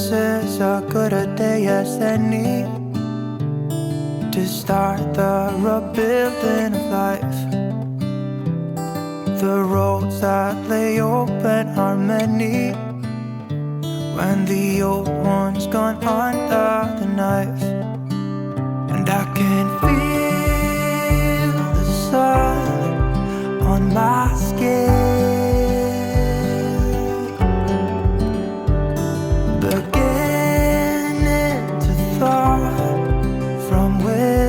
This is as good a day as any to start the rebuilding of life. The roads that lay open are many when the old one's gone under the knife. And I can feel the sun on my skin, beginning to thaw from within.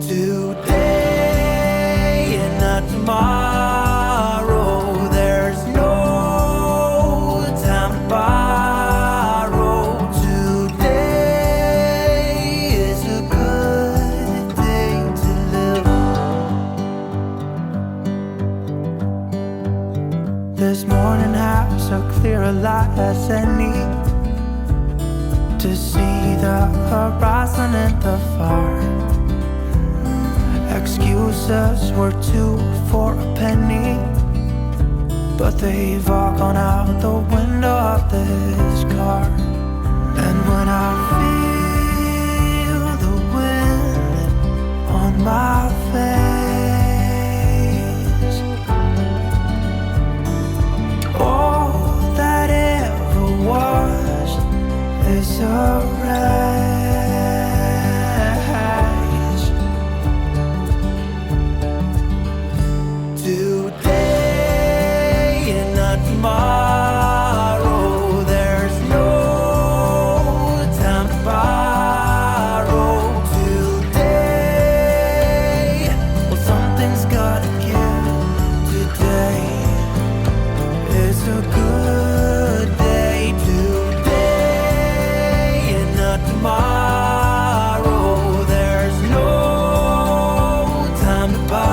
Today and not tomorrow, there's no time to borrow. Today is a good day to live. This morning has so clear a light as any to see the horizon and the far. Excuses were two for a penny, but they've all gone out the window of this car. And when I feel the wind on my face, all that ever was is a wreck. Today and not tomorrow, there's no time to borrow. Today, well, something's gotta give. Today is a good day. Today and not tomorrow, there's no time to borrow.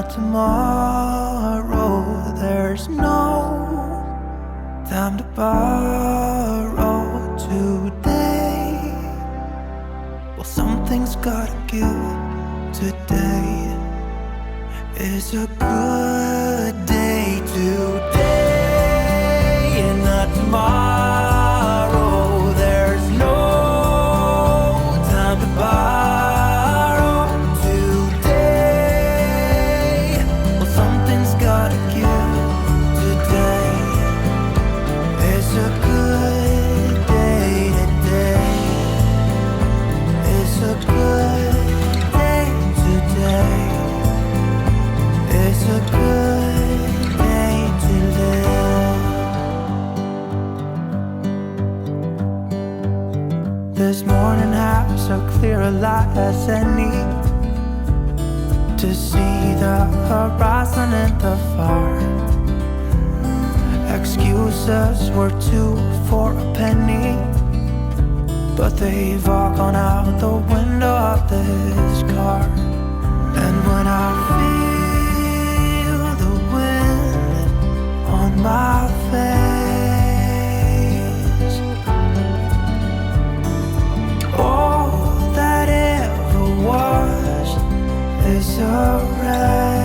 Tomorrow, there's no time to borrow. Today, well, something's gotta give. Today is a good day. Today and not tomorrow, there's no time to borrow. This morning has so clear a light as any to see the horizon and the far. Excuses were two for a penny, but they've all gone out the window of this car. And when I feel the wind on my face, all that ever was is a wreck.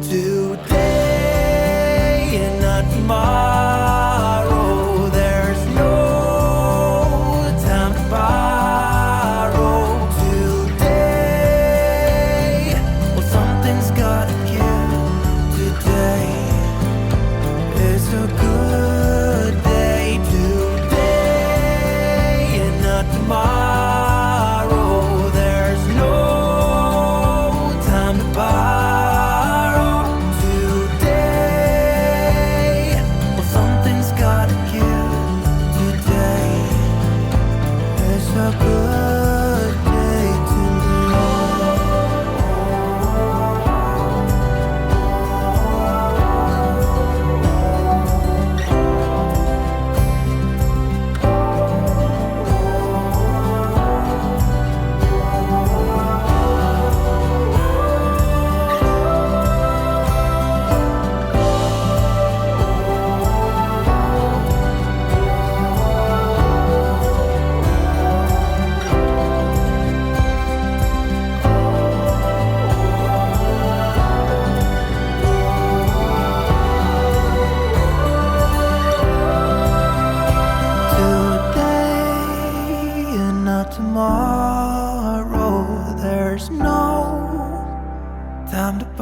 Today and not tomorrow, there's no time to borrow. Today, well, something's gotta give.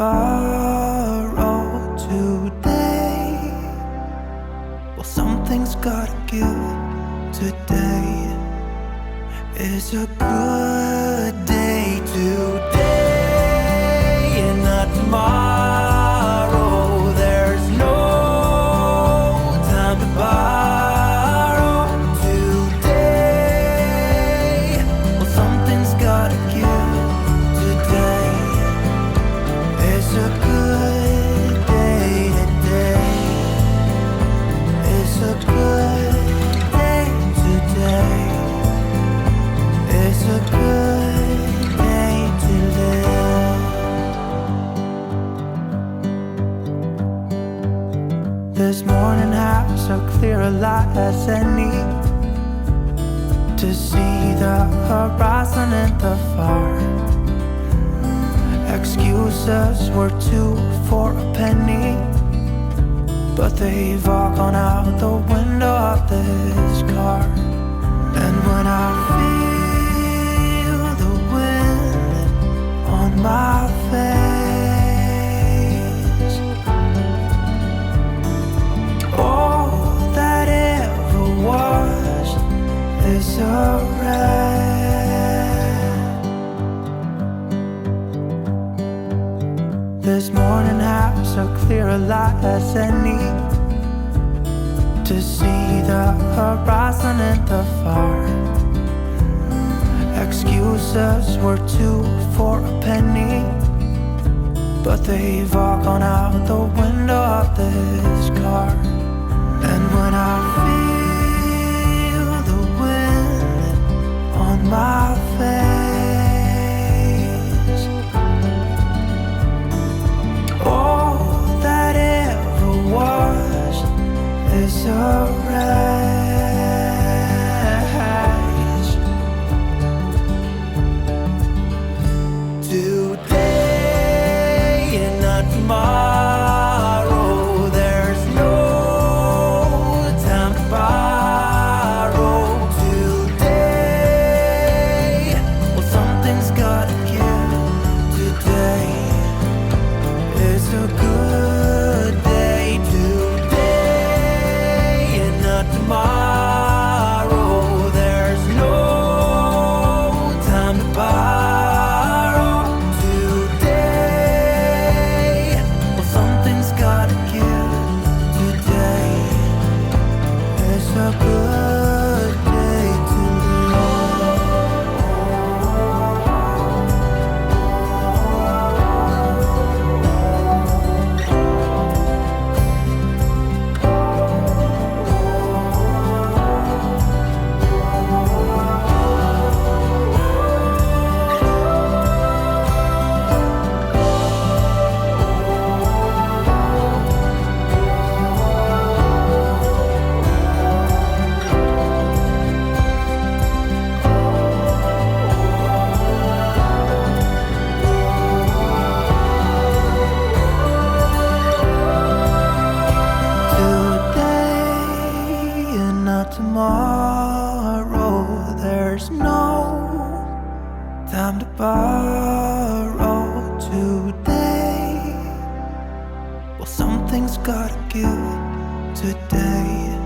borrow today. Well, something's gotta give. Today is a good day. Today and not tomorrow. There's no time to borrow today. Well, something's gotta give. Today is a good day. Today is a good day. Today is a good day to live. This morning has so clear a light as any to see the horizon and the far. Excuses were two for a penny, but they've all gone out the window of this car. And when I feel the wind on my face, all that ever was is a wreck. This morning has so clear a light as any to see the horizon and the far. Excuses were two for a penny, but they've all gone out the window of this car. And when I feel the wind on my face, all that ever was is a rise. Today and not tomorrow. There's no time to borrow today. Well, something's gotta give. Today is a good day. Today and not tomorrow. There's no time to borrow today. Well, something's gotta give. Today is a good day to tomorrow. There's no time to borrow today. Well, something's gotta give. Today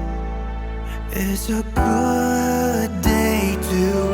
is a good day to